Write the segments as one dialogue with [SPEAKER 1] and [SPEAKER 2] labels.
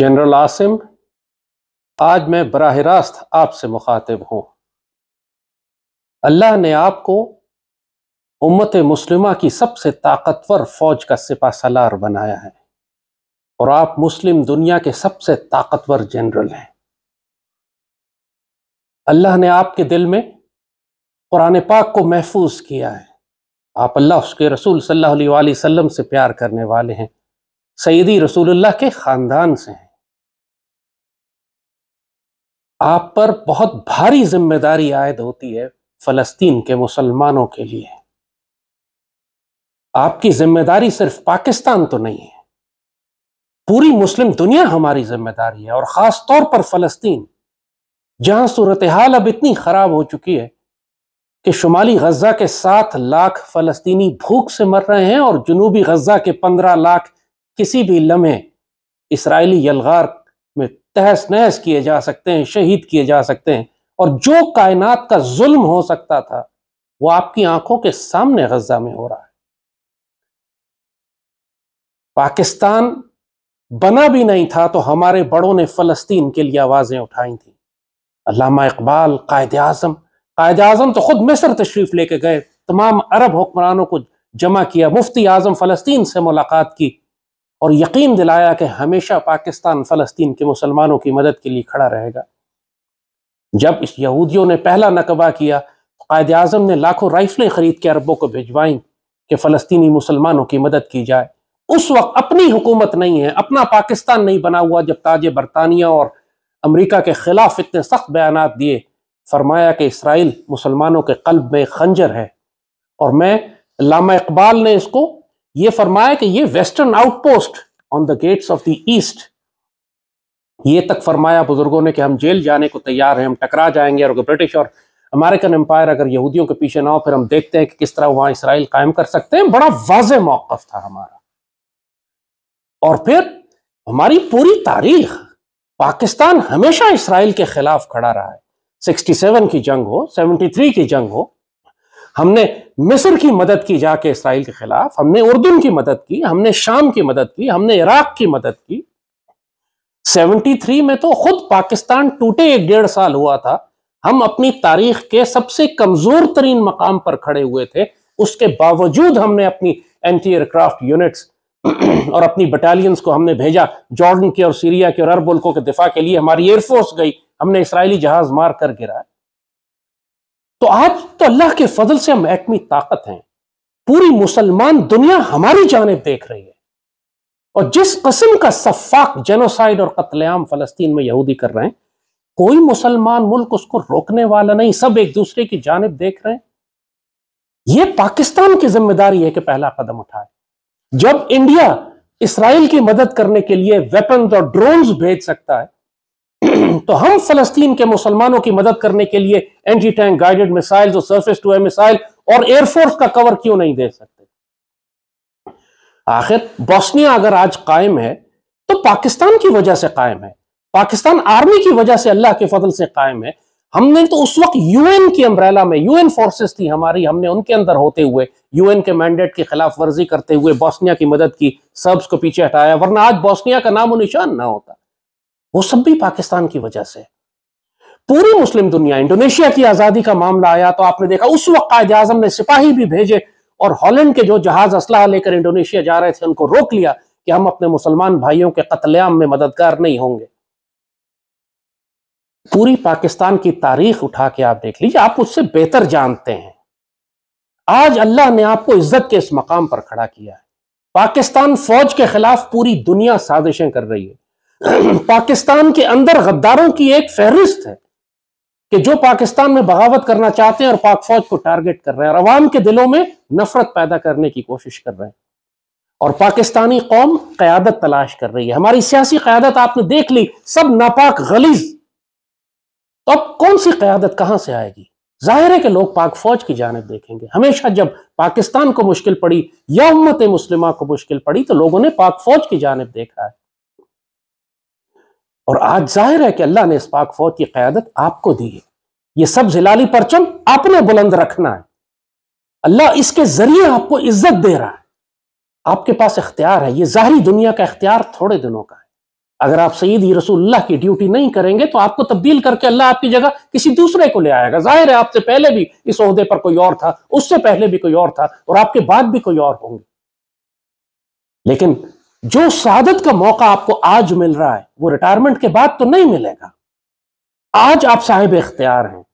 [SPEAKER 1] General Asim, आज मैं बराह रास्त आपसे मुखातिब हूँ। अल्लाह ने आपको उम्मत मुस्लिमा की सबसे ताकतवर फौज का सिपा सलार बनाया है और आप मुस्लिम दुनिया के सबसे ताकतवर जनरल हैं। अल्लाह ने आपके दिल में कुरान पाक को महफूज किया है। आप अल्लाह उसके रसूल सल्लल्लाहु अलैहि वसल्लम से प्यार करने वाले हैं, सैयदी रसूलुल्लाह के खानदान से हैं। आप पर बहुत भारी जिम्मेदारी आयद होती है फलस्तीन के मुसलमानों के लिए। आपकी जिम्मेदारी सिर्फ पाकिस्तान तो नहीं है, पूरी मुस्लिम दुनिया हमारी जिम्मेदारी है और खास तौर पर फलस्तीन, जहां सूरत हाल अब इतनी खराब हो चुकी है कि शुमाली गजा के 7 लाख फलस्तीनी भूख से मर रहे हैं और जनूबी गजा के 15 लाख किसी भी लम्हे इसराइली यलगार में तहस नहस किए जा सकते हैं, शहीद किए जा सकते हैं। और जो कायनात का जुल्म हो सकता था वो आपकी आंखों के सामने गजा में हो रहा है। पाकिस्तान बना भी नहीं था तो हमारे बड़ों ने फलस्तीन के लिए आवाजें उठाई थी। अल्लामा इकबाल, कायद आजम तो खुद मिस्र तशरीफ लेके गए, तमाम अरब हुक्मरानों को जमा किया, मुफ्ती आजम फलस्तीन से मुलाकात की और यकीन दिलाया कि हमेशा पाकिस्तान फलस्तीन के मुसलमानों की मदद के लिए खड़ा रहेगा। जब इस यहूदियों ने पहला नकबा किया तो कायद आजम ने लाखों राइफलें खरीद के अरबों को भिजवाई कि फलस्तीनी मुसलमानों की मदद की जाए। उस वक्त अपनी हुकूमत नहीं है, अपना पाकिस्तान नहीं बना हुआ, जब ताज बरतानिया और अमेरिका के खिलाफ इतने सख्त बयानात दिए, फरमाया कि इसराइल मुसलमानों के कल्ब में खंजर है। और मैं अल्लामा इकबाल ने इसको ये फरमाया कि ये western outpost on the gates of the east, ये तक फरमाया बुजुर्गों ने कि हम जेल जाने को तैयार हैं, हम टकरा जाएंगे और ब्रिटिश और अमेरिकन एम्पायर अगर यहूदियों के पीछे ना हो, फिर हम देखते हैं कि किस तरह वहां इसराइल कायम कर सकते हैं। बड़ा वाज़ेह मौक़िफ़ था हमारा। और फिर हमारी पूरी तारीख, पाकिस्तान हमेशा इसराइल के खिलाफ खड़ा रहा है। 67 की जंग हो, 73 की जंग हो, हमने मिस्र की मदद की जाके इसराइल के खिलाफ, हमने उर्दून की मदद की, हमने शाम की मदद की, हमने इराक की मदद की। 73 में तो खुद पाकिस्तान टूटे 1.5 साल हुआ था, हम अपनी तारीख के सबसे कमजोर तरीन मकाम पर खड़े हुए थे। उसके बावजूद हमने अपनी एंटी एयरक्राफ्ट यूनिट्स और अपनी बटालियंस को हमने भेजा जॉर्डन के और सीरिया के और अरब मुल्कों के दिफा के लिए। हमारी एयरफोर्स गई, हमने इसराइली जहाज मार कर गिराया। तो आज तो अल्लाह के फजल से हम एटमी ताकत हैं, पूरी मुसलमान दुनिया हमारी जानिब देख रही है। और जिस किस्म का सफाक जेनोसाइड और कत्लेआम फलस्तीन में यहूदी कर रहे हैं, कोई मुसलमान मुल्क उसको रोकने वाला नहीं, सब एक दूसरे की जानिब देख रहे हैं। यह पाकिस्तान की जिम्मेदारी है कि पहला कदम उठाए। जब इंडिया इसराइल की मदद करने के लिए वेपन्स और ड्रोन्स भेज सकता है तो हम फलस्तीन के मुसलमानों की मदद करने के लिए एंटी टैंक गाइडेड मिसाइल्स और सरफेस टू एयर मिसाइल और एयरफोर्स का कवर क्यों नहीं दे सकते? आखिर बोस्निया अगर आज कायम है तो पाकिस्तान की वजह से कायम है, पाकिस्तान आर्मी की वजह से अल्लाह के फजल से कायम है। हमने तो उस वक्त यूएन की अम्ब्रेला में, यूएन फोर्सेस थी हमारी, हमने उनके अंदर होते हुए यूएन के मैंडेट की खिलाफ वर्जी करते हुए बोस्निया की मदद की, सर्ब्स को पीछे हटाया, वरना आज बोस्निया का नामो निशान ना होता। वो सब भी पाकिस्तान की वजह से। पूरी मुस्लिम दुनिया, इंडोनेशिया की आजादी का मामला आया तो आपने देखा उस वक्त कायद आजम ने सिपाही भी भेजे और हॉलैंड के जो जहाज असलाह लेकर इंडोनेशिया जा रहे थे उनको रोक लिया कि हम अपने मुसलमान भाइयों के कत्लेआम में मददगार नहीं होंगे। पूरी पाकिस्तान की तारीख उठा के आप देख लीजिए, आप उससे बेहतर जानते हैं। आज अल्लाह ने आपको इज्जत के इस मकाम पर खड़ा किया है। पाकिस्तान फौज के खिलाफ पूरी दुनिया साजिशें कर रही है। पाकिस्तान के अंदर गद्दारों की एक फहरिस्त है कि जो पाकिस्तान में बगावत करना चाहते हैं और पाक फौज को टारगेट कर रहे हैं और अवाम के दिलों में नफरत पैदा करने की कोशिश कर रहे हैं। और पाकिस्तानी कौम क़यादत तलाश कर रही है। हमारी सियासी क़यादत आपने देख ली, सब नापाक गलीज। तो अब कौन सी क़यादत कहां से आएगी? जाहिर है कि लोग पाक फौज की जानिब देखेंगे। हमेशा जब पाकिस्तान को मुश्किल पड़ी या उम्मत मुस्लिमा को मुश्किल पड़ी तो लोगों ने पाक फौज की जानिब देखा है। और आज जाहिर है कि अल्लाह ने इस पाक फौज की क़यादत आपको दी है। ये सब जिलाली परचम आपने बुलंद रखना है। अल्लाह इसके जरिए आपको इज्जत दे रहा है। आपके पास इख्तियार है। ये ज़ाहिरी दुनिया का इख्तियार थोड़े दिनों का है। अगर आप सईदी रसूलुल्लाह की ड्यूटी नहीं करेंगे तो आपको तब्दील करके अल्लाह आपकी जगह किसी दूसरे को ले आएगा। जाहिर है आपसे पहले भी इस ओहदे पर कोई और था, उससे पहले भी कोई और था, और आपके बाद भी कोई और होंगे। लेकिन जो सादत का मौका आपको आज मिल रहा है वो रिटायरमेंट के बाद तो नहीं मिलेगा। आज आप साहिब इख्तियार हैं,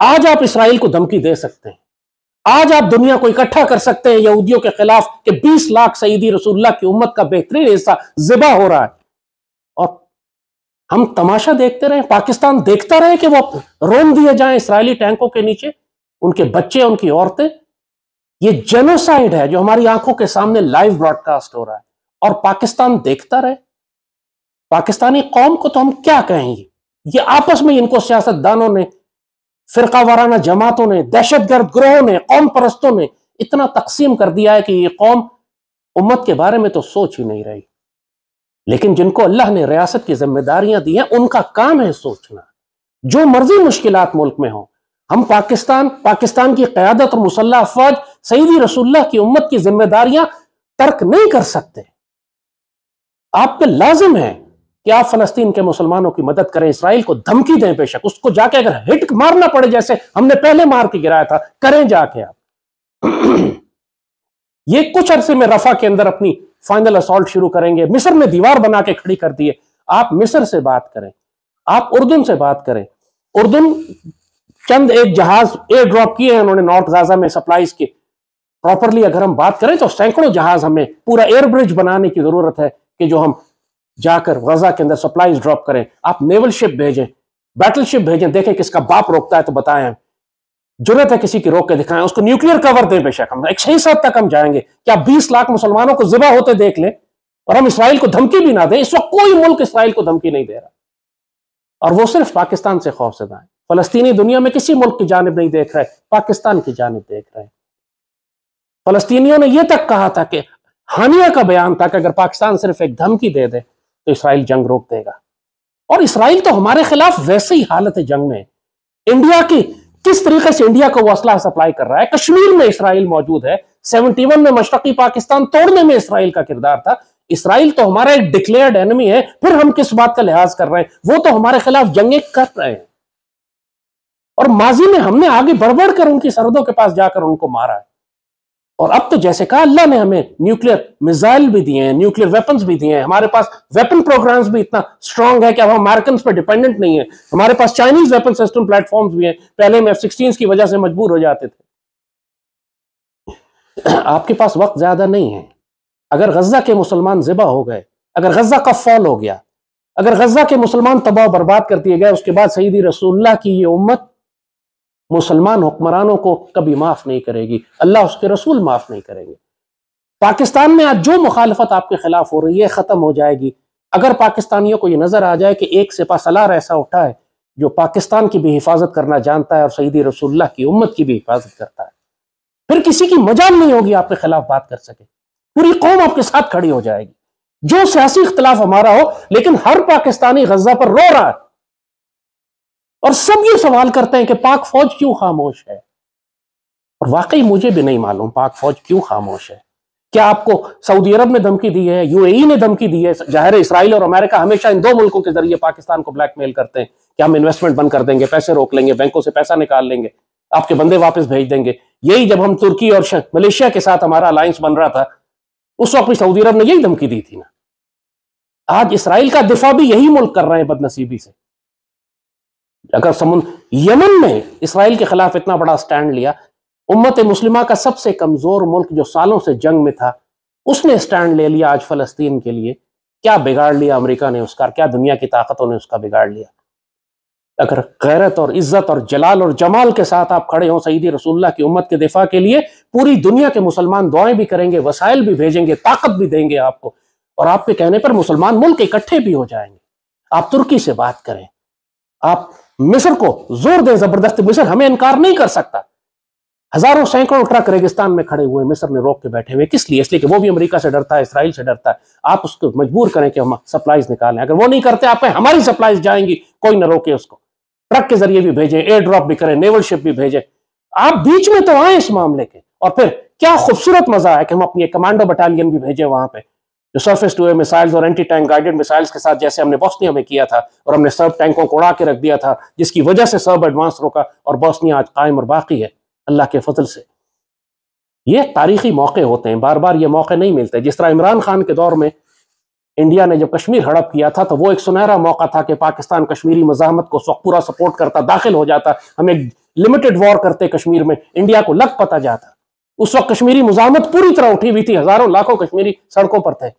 [SPEAKER 1] आज आप इसराइल को धमकी दे सकते हैं, आज आप दुनिया को इकट्ठा कर सकते हैं यहूदियों के खिलाफ कि 20 लाख सईदी रसूलुल्लाह की उम्मत का बेहतरीन हिस्सा ज़िबा हो रहा है, और हम तमाशा देखते रहे, पाकिस्तान देखता रहे कि वो रोन दिए जाएं इसराइली टैंकों के नीचे, उनके बच्चे, उनकी औरतें। ये जेनोसाइड है जो हमारी आंखों के सामने लाइव ब्रॉडकास्ट हो रहा है, और पाकिस्तान देखता रहे। पाकिस्तानी कौम को तो हम क्या कहेंगे, ये आपस में इनको सियासतदानों ने, फिरका वाराना जमातों ने, दहशतगर्द ग्रोहों ने, कौम परस्तों ने इतना तकसीम कर दिया है कि ये कौम उम्मत के बारे में तो सोच ही नहीं रही। लेकिन जिनको अल्लाह ने रियासत की जिम्मेदारियां दी हैं उनका काम है सोचना। जो मर्जी मुश्किलात मुल्क में हो, हम पाकिस्तान की क़यादत और मुसल्लह अफवाज सईदी रसूलुल्लाह की उम्मत की जिम्मेदारियां तर्क नहीं कर सकते। आप पे लाजिम है कि आप फलस्तीन के मुसलमानों की मदद करें, इसराइल को धमकी दें, बेशक उसको जाके अगर हिट मारना पड़े जैसे हमने पहले मार के गिराया था, करें जाके आप। ये कुछ अरसे में रफा के अंदर अपनी फाइनल असॉल्ट शुरू करेंगे। मिस्र ने दीवार बना के खड़ी कर दी है, आप मिस्र से बात करें, आप उर्दून से बात करें। उर्दून चंद एक जहाज एयर ड्रॉप किए हैं उन्होंने नॉर्थ गाजा में सप्लाईज के। प्रॉपरली अगर हम बात करें तो सैकड़ों जहाज, हमें पूरा एयर ब्रिज बनाने की जरूरत है कि जो हम जाकर गजा के अंदर सप्लाईज ड्रॉप करें। आप नेवल शिप भेजें, बैटल शिप भेजें, देखें किसका बाप रोकता है तो बताएं, जरूरत है किसी की रोक के दिखाएं, उसको न्यूक्लियर कवर दें। बेशक हम एक सही हद तक हम जाएंगे कि आप 20 लाख मुसलमानों को ज़िबा होते देख लें और हम इसराइल को धमकी भी ना दें। इस वक्त कोई मुल्क इसराइल को धमकी नहीं दे रहा, और वो सिर्फ पाकिस्तान से खौफजदा है। फलस्तीनी दुनिया में किसी मुल्क की जानिब नहीं देख रहे, पाकिस्तान की जानिब देख रहे हैं। फलस्तीनियों ने यह तक कहा था कि हानिया का बयान था कि अगर पाकिस्तान सिर्फ एक धमकी दे दे तो इसराइल जंग रोक देगा, और इसराइल तो हमारे खिलाफ वैसे ही हालत है जंग में। इंडिया की किस तरीके से इंडिया को वो असला सप्लाई कर रहा है। कश्मीर में इसराइल मौजूद है, 71 में मशरकी पाकिस्तान तोड़ने में इसराइल का किरदार था। इसराइल तो हमारा एक डिक्लेयर्ड एनिमी है, फिर हम किस बात का लिहाज कर रहे हैं, वो तो हमारे खिलाफ जंगें कर रहे हैं, और माजी में हमने आगे बढ़ बढ़ कर उनकी सरहदों के पास जाकर उनको मारा है। और अब तो जैसे कहा अल्लाह ने हमें न्यूक्लियर मिसाइल भी दिए हैं, न्यूक्लियर वेपन्स भी दिए हैं, हमारे पास वेपन प्रोग्राम्स भी इतना स्ट्रांग है कि अब हम अमेरिकन पर डिपेंडेंट नहीं है। हमारे पास चाइनीज वेपन सिस्टम प्लेटफॉर्म्स भी हैं, पहले हम F-16 की वजह से मजबूर हो जाते थे। आपके पास वक्त ज्यादा नहीं है। अगर गजा के मुसलमान ज़िबा हो गए, अगर गजा का फॉल हो गया, अगर गजा के मुसलमान तबाह बर्बाद कर दिए गए, उसके बाद सईदी रसूलुल्लाह की ये उम्मत मुसलमान हुक्मरानों को कभी माफ नहीं करेगी, अल्लाह उसके रसूल माफ नहीं करेंगे। पाकिस्तान में आज जो मुखालफत आपके खिलाफ हो रही है खत्म हो जाएगी अगर पाकिस्तानियों को यह नजर आ जाए कि एक सिपहसालार ऐसा उठा है जो पाकिस्तान की भी हिफाजत करना जानता है और सईदी रसूलुल्लाह की उम्मत की भी हिफाजत करता है। फिर किसी की मजाल नहीं होगी आपके खिलाफ बात कर सके, पूरी कौम आपके साथ खड़ी हो जाएगी। जो सियासी इख्तिलाफ हमारा हो, लेकिन हर पाकिस्तानी गजा पर रो रहा है, और सब ये सवाल करते हैं कि पाक फौज क्यों खामोश है। और वाकई मुझे भी नहीं मालूम पाक फौज क्यों खामोश है। क्या आपको सऊदी अरब ने धमकी दी है, UAE ने धमकी दी है? जाहिर है इसराइल और अमेरिका हमेशा इन दो मुल्कों के जरिए पाकिस्तान को ब्लैकमेल करते हैं कि हम इन्वेस्टमेंट बंद कर देंगे, पैसे रोक लेंगे, बैंकों से पैसा निकाल लेंगे, आपके बंदे वापस भेज देंगे। यही जब हम तुर्की और मलेशिया के साथ हमारा अलायंस बन रहा था, उस वक्त भी सऊदी अरब ने यही धमकी दी थी ना। आज इसराइल का दिफा भी यही मुल्क कर रहे हैं बदनसीबी से। अगर यमन में इसराइल के खिलाफ इतना बड़ा स्टैंड लिया, उम्मत मुस्लिमा का सबसे कमजोर मुल्क जो सालों से जंग में था, उसने स्टैंड ले लिया आज फलस्तीन के लिए। क्या बिगाड़ लिया अमेरिका ने उसका, क्या दुनिया की ताकतों ने उसका बिगाड़ लिया। अगर गैरत और इज्जत और जलाल और जमाल के साथ आप खड़े हो सईदी रसूलुल्लाह की उम्मत के दिफा के लिए, पूरी दुनिया के मुसलमान दुआएं भी करेंगे, वसाइल भी भेजेंगे, ताकत भी देंगे आपको, और आपके कहने पर मुसलमान मुल्क इकट्ठे भी हो जाएंगे। आप तुर्की से बात करें, आप मिस्र को जोर दें जबरदस्ती, मिस्र हमें इनकार नहीं कर सकता। हजारों सैकड़ों ट्रक रेगिस्तान में खड़े हुए मिस्र ने रोक के बैठे हुए, किस लिए? इसलिए कि वो भी अमेरिका से डरता है, इसराइल से डरता है। आप उसको मजबूर करें कि हम सप्लाईज निकालें। अगर वो नहीं करते, आप हमारी सप्लाईज जाएंगी, कोई ना रोके उसको। ट्रक के जरिए भी भेजें, एयर ड्रॉप भी करें, नेवल शिप भी भेजें, आप बीच में तो आए इस मामले के। और फिर क्या खूबसूरत मजा है कि हम अपनी कमांडो बटालियन भी भेजें वहां पे, जो सरफेस टू एयर मिसाइल्स और एंटी टैंक गाइडेड मिसाइल्स के साथ जैसे हमने बोस्निया में किया था और हमने सर्ब टैंकों को उड़ा के रख दिया था, जिसकी वजह से सर्ब एडवांस रोका और बोस्निया आज कायम और बाकी है अल्लाह के फजल से। ये तारीखी मौके होते हैं, बार बार ये मौके नहीं मिलते। जिस तरह इमरान खान के दौर में इंडिया ने जब कश्मीर हड़प किया था तो वो एक सुनहरा मौका था कि पाकिस्तान कश्मीरी मज़ाहमत को पूरा सपोर्ट करता, दाखिल हो जाता, हम एक लिमिटेड वॉर करते कश्मीर में, इंडिया को लग पता जाता। उस वक्त कश्मीरी मुज़ाहमत पूरी तरह उठी हुई थी, हजारों लाखों कश्मीरी सड़कों पर थे,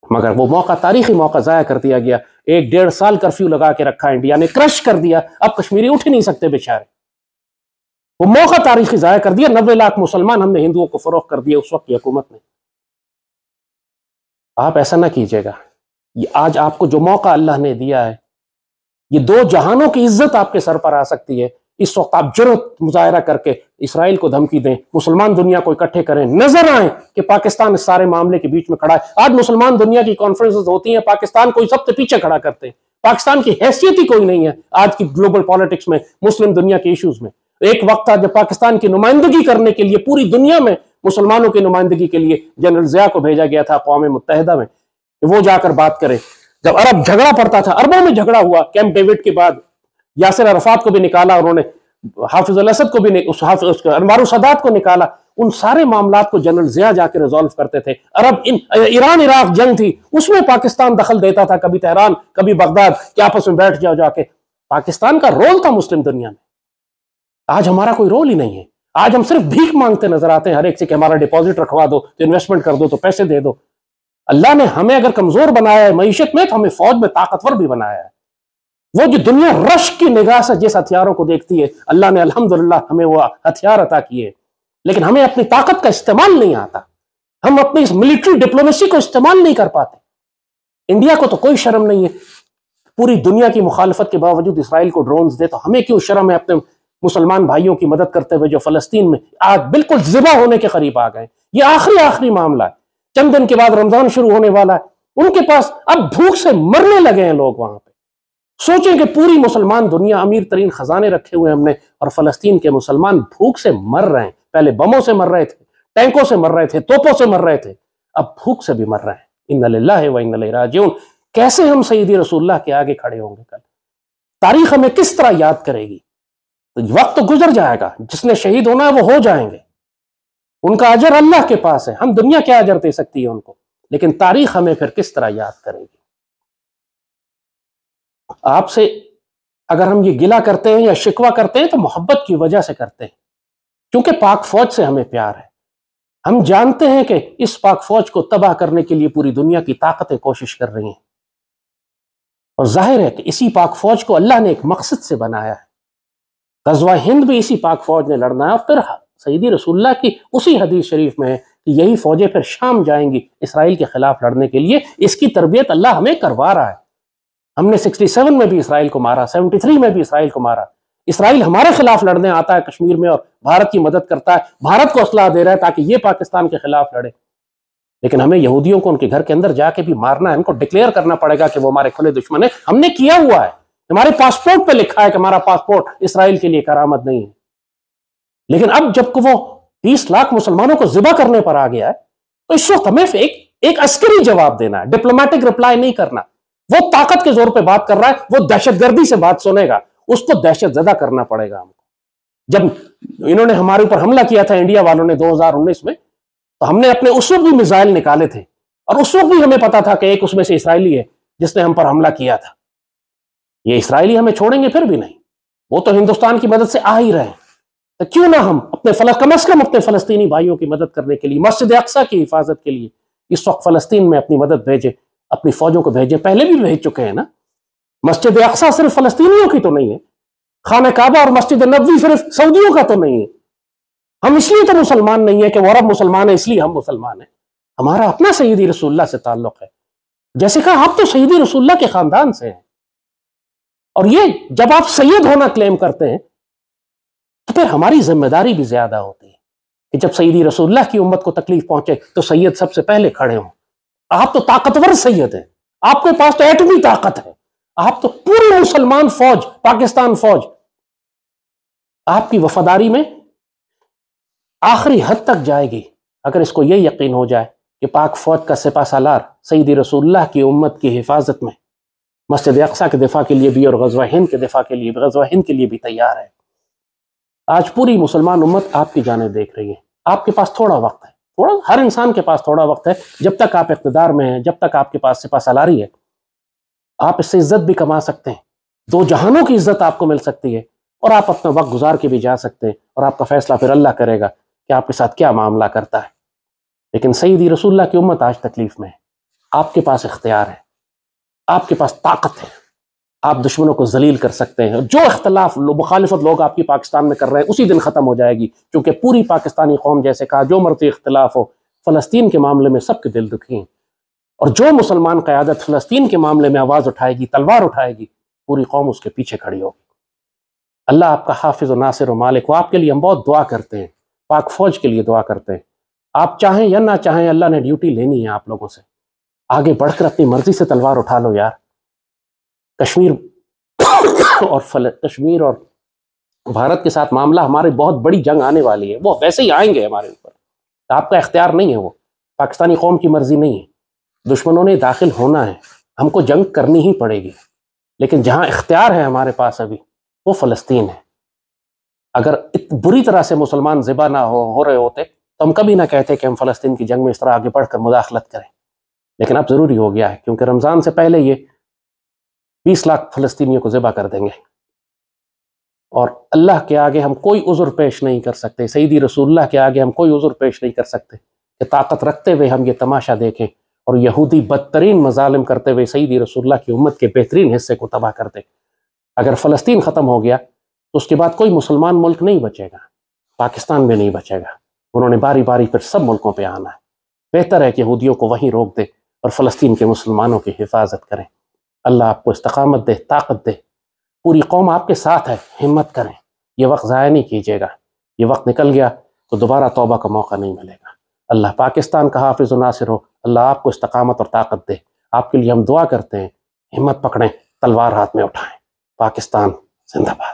[SPEAKER 1] मगर वो मौका, तारीखी मौका जाया कर दिया गया। 1-1.5 साल कर्फ्यू लगा के रखा इंडिया ने, क्रश कर दिया, अब कश्मीरी उठ ही नहीं सकते बेचारे। वो मौका तारीखी जाया कर दिया। 90 लाख मुसलमान हमने हिंदुओं को फरोख्त कर दिया उस वक्त की हुकूमत ने। आप ऐसा ना कीजिएगा। ये आज आपको जो मौका अल्लाह ने दिया है, ये 2 जहानों की इज्जत आपके सर पर आ सकती है। इस वक्त आप जुर्रत मुजाहिरा करके इसराइल को धमकी दें, मुसलमान दुनिया को इकट्ठे करें, नजर आए कि पाकिस्तान इस सारे मामले के बीच में खड़ा है। आज मुसलमान दुनिया की कॉन्फ्रेंसेस होती हैं, पाकिस्तान को सबसे पीछे खड़ा करते हैं। पाकिस्तान की हैसियत ही कोई नहीं है आज की ग्लोबल पॉलिटिक्स में, मुस्लिम दुनिया के इश्यूज में। एक वक्त था जब पाकिस्तान की नुमाइंदगी करने के लिए पूरी दुनिया में मुसलमानों की नुमाइंदगी के लिए जनरल ज़िया को भेजा गया था अक़वाम मुत्तहिदा में, वो जाकर बात करे। जब अरब झगड़ा पड़ता था, अरबों में झगड़ा हुआ, कैंप डेविड के बाद यासिर अरफात को भी निकाला उन्होंने, हाफिज अल असद को भी, अनवार सदात को निकाला। उन सारे मामलात को जनरल ज़िया जाके रिजॉल्व करते थे। अरब ईरान इराक जंग थी, उसमें पाकिस्तान दखल देता था, कभी तेहरान कभी बगदाद, कि आपस में बैठ जाओ जाके। पाकिस्तान का रोल था मुस्लिम दुनिया में। आज हमारा कोई रोल ही नहीं है। आज हम सिर्फ भीख मांगते नजर आते हैं हर एक से कि हमारा डिपॉजिट रखवा दो, तो इन्वेस्टमेंट कर दो, तो पैसे दे दो। अल्लाह ने हमें अगर कमजोर बनाया है मईशत में, तो हमें फौज में ताकतवर भी बनाया है। वो जो दुनिया रश की निगाह से जिस हथियारों को देखती है, अल्लाह ने अल्हम्दुलिल्लाह हमें वो हथियार अता किए, लेकिन हमें अपनी ताकत का इस्तेमाल नहीं आता। हम अपनी इस मिलिट्री डिप्लोमेसी को इस्तेमाल नहीं कर पाते। इंडिया को तो कोई शर्म नहीं है, पूरी दुनिया की मुखालफत के बावजूद इसराइल को ड्रोन्स दे, तो हमें क्यों शर्म है अपने मुसलमान भाइयों की मदद करते हुए जो फलस्तीन में आज बिल्कुल ज़िबा होने के करीब आ गए। ये आखिरी मामला है, चंद दिन के बाद रमजान शुरू होने वाला है। उनके पास अब भूख से मरने लगे हैं लोग वहां पे। सोचें कि पूरी मुसलमान दुनिया, अमीर तरीन खजाने रखे हुए हमने, और फलस्तीन के मुसलमान भूख से मर रहे हैं। पहले बमों से मर रहे थे, टैंकों से मर रहे थे, तोपों से मर रहे थे, अब भूख से भी मर रहे हैं। इन्ना लिल्लाहि व इन्ना इलैहि राजिऊन। कैसे हम सय्यदी रसूलुल्लाह के आगे खड़े होंगे कल? तारीख हमें किस तरह याद करेगी? तो वक्त तो गुजर जाएगा, जिसने शहीद होना है वो हो जाएंगे, उनका अजर अल्लाह के पास है। हम दुनिया क्या अजर दे सकती है उनको, लेकिन तारीख हमें फिर किस तरह याद करेगी? आपसे अगर हम ये गिला करते हैं या शिकवा करते हैं तो मोहब्बत की वजह से करते हैं, क्योंकि पाक फौज से हमें प्यार है। हम जानते हैं कि इस पाक फौज को तबाह करने के लिए पूरी दुनिया की ताकतें कोशिश कर रही हैं, और जाहिर है कि इसी पाक फौज को अल्लाह ने एक मकसद से बनाया है। गज़वा हिंद भी इसी पाक फौज ने लड़ना है, और फिर सय्यदी रसूलुल्लाह की उसी हदीस शरीफ में है कि यही फौजें फिर शाम जाएंगी इसराइल के खिलाफ लड़ने के लिए। इसकी तरबियत अल्लाह हमें करवा रहा है। हमने 67 में भी इसराइल को मारा, 73 में भी इसराइल को मारा। इसराइल हमारे खिलाफ लड़ने आता है कश्मीर में और भारत की मदद करता है, भारत को असलाह दे रहा है ताकि ये पाकिस्तान के खिलाफ लड़े। लेकिन हमें यहूदियों को उनके घर के अंदर जाके भी मारना है, उनको डिक्लेयर करना पड़ेगा कि वो हमारे खुले दुश्मन है। हमने किया हुआ है, हमारे पासपोर्ट पे लिखा है कि हमारा पासपोर्ट इसराइल के लिए करामत नहीं है। लेकिन अब जब वो 30 लाख मुसलमानों को ज़िबा करने पर आ गया है, तो इस वक्त हमें एक अस्करी जवाब देना है, डिप्लोमेटिक रिप्लाई नहीं करना। वो ताकत के जोर पे बात कर रहा है, वो दहशतगर्दी से बात सुनेगा, उसको दहशतजदा करना पड़ेगा हमको। जब इन्होंने हमारे ऊपर हमला किया था इंडिया वालों ने 2019 में, तो हमने अपने उस वक्त भी मिसाइल निकाले थे, और उस वक्त भी हमें पता था कि एक उसमें से इसराइली है जिसने हम पर हमला किया था। ये इसराइली हमें छोड़ेंगे फिर भी नहीं, वो तो हिंदुस्तान की मदद से आ ही रहे हैं। तो क्यों ना हम कम अज कम अपने फलस्तीनी भाइयों की मदद करने के लिए, मस्जिद अक्सा की हिफाजत के लिए इस वक्त फलस्तीन में अपनी मदद भेजे, अपनी फौजों को भेजे। पहले भी भेज चुके हैं ना। मस्जिद अक्सा सिर्फ फलस्तीनियों की तो नहीं है, खाना काबा और मस्जिद नबवी सिर्फ सऊदियों का तो नहीं है। हम इसलिए तो मुसलमान नहीं है कि वो अरब मुसलमान है इसलिए हम मुसलमान हैं। हमारा अपना सय्यदी रसूलुल्लाह से ताल्लुक है। जैसे कहा, आप तो सय्यदी रसूलुल्लाह के खानदान से हैं, और ये जब आप सैयद होना क्लेम करते हैं तो फिर हमारी जिम्मेदारी भी ज्यादा होती है कि जब सय्यदी रसूलुल्लाह की उम्मत को तकलीफ पहुंचे तो सैयद सबसे पहले खड़े हों। आप तो ताकतवर सैयद हैं, आपके पास तो एटमी ताकत है, आप तो पूरी मुसलमान फौज, पाकिस्तान फौज आपकी वफादारी में आखिरी हद तक जाएगी अगर इसको यह यकीन हो जाए कि पाक फ़ौज का सिपा सालार सैयदी रसूलुल्लाह की उम्मत की हिफाजत में मस्जिद अक़सा के दिफा के लिए भी और ग़ज़वा हिंद के दिफा के लिए भी, ग़ज़वा हिंद के लिए भी तैयार है। आज पूरी मुसलमान उम्मत आपकी जानिब देख रही है। आपके पास थोड़ा वक्त है, थोड़ा, हर इंसान के पास थोड़ा वक्त है। जब तक आप इक़्तिदार में हैं, जब तक आपके पास सिपा सालारी है, आप इससे इज्जत भी कमा सकते हैं, दो जहानों की इज्जत आपको मिल सकती है, और आप अपना वक्त गुजार के भी जा सकते हैं, और आपका फैसला फिर अल्लाह करेगा कि आपके साथ क्या मामला करता है। लेकिन सैयदी रसूलुल्लाह की उम्मत आज तकलीफ में है। आपके पास इख्तियार है, आपके पास ताकत है, आप दुश्मनों को जलील कर सकते हैं। जो इख्तलाफ मुखालिफत लोग आपकी पाकिस्तान में कर रहे हैं उसी दिन ख़त्म हो जाएगी, क्योंकि पूरी पाकिस्तानी कौम, जैसे कहा, जो मर्जी इख्तलाफ हो, फ़लस्तीन के मामले में सबके दिल दुखी हैं। और जो मुसलमान क़यादत फ़लस्तीन के मामले में आवाज़ उठाएगी, तलवार उठाएगी, पूरी कौम उसके पीछे खड़ी होगी। अल्लाह आपका हाफिज़ और नासिर और मालिक हो। आपके लिए हम बहुत दुआ करते हैं, पाक फ़ौज के लिए दुआ करते हैं। आप चाहें या ना चाहें, अल्लाह ने ड्यूटी लेनी है आप लोगों से। आगे बढ़कर अपनी मर्जी से तलवार उठा लो यार। कश्मीर कश्मीर और भारत के साथ मामला, हमारी बहुत बड़ी जंग आने वाली है, वो वैसे ही आएंगे हमारे ऊपर। आपका इख्तियार नहीं है, वो पाकिस्तानी कौम की मर्जी नहीं है। दुश्मनों ने दाखिल होना है, हमको जंग करनी ही पड़ेगी। लेकिन जहां इख्तियार है हमारे पास अभी, वो फ़लस्तीन है। अगर बुरी तरह से मुसलमान ज़िबा ना हो रहे होते तो हम कभी ना कहते कि हम फ़लस्तीन की जंग में इस तरह आगे बढ़कर मुदाखलत करें। लेकिन अब ज़रूरी हो गया है, क्योंकि रमज़ान से पहले ये 20 लाख फ़लस्तीनियों को ज़िबा कर देंगे, और अल्लाह के आगे हम कोई उज़्र पेश नहीं कर सकते, सैयदी रसूलुल्लाह के आगे हम कोई उज़्र पेश नहीं कर सकते कि ताकत रखते हुए हम ये तमाशा देखें और यहूदी बदतरीन मज़ालिम करते हुए सैयदी रसूलुल्लाह की उम्मत के बेहतरीन हिस्से को तबाह कर दे। अगर फ़लस्तीन ख़त्म हो गया तो उसके बाद कोई मुसलमान मुल्क नहीं बचेगा, पाकिस्तान भी नहीं बचेगा। उन्होंने बारी बारी पर सब मुल्कों पर आना है। बेहतर है कि यहूदियों को वहीं रोक दे और फ़लस्तीन के मुसलमानों की हिफाजत करें। अल्लाह आपको इस्तकामत दे, ताकत दे। पूरी कौम आपके साथ है, हिम्मत करें। ये वक्त ज़ाया नहीं कीजिएगा। ये वक्त निकल गया तो दोबारा तौबा का मौका नहीं मिलेगा। अल्लाह पाकिस्तान का हाफिज़ और नासिर हो। अल्लाह आपको इस्तकामत और ताकत दे। आपके लिए हम दुआ करते हैं। हिम्मत पकड़ें, तलवार हाथ में उठाएं। पाकिस्तान जिंदाबाद।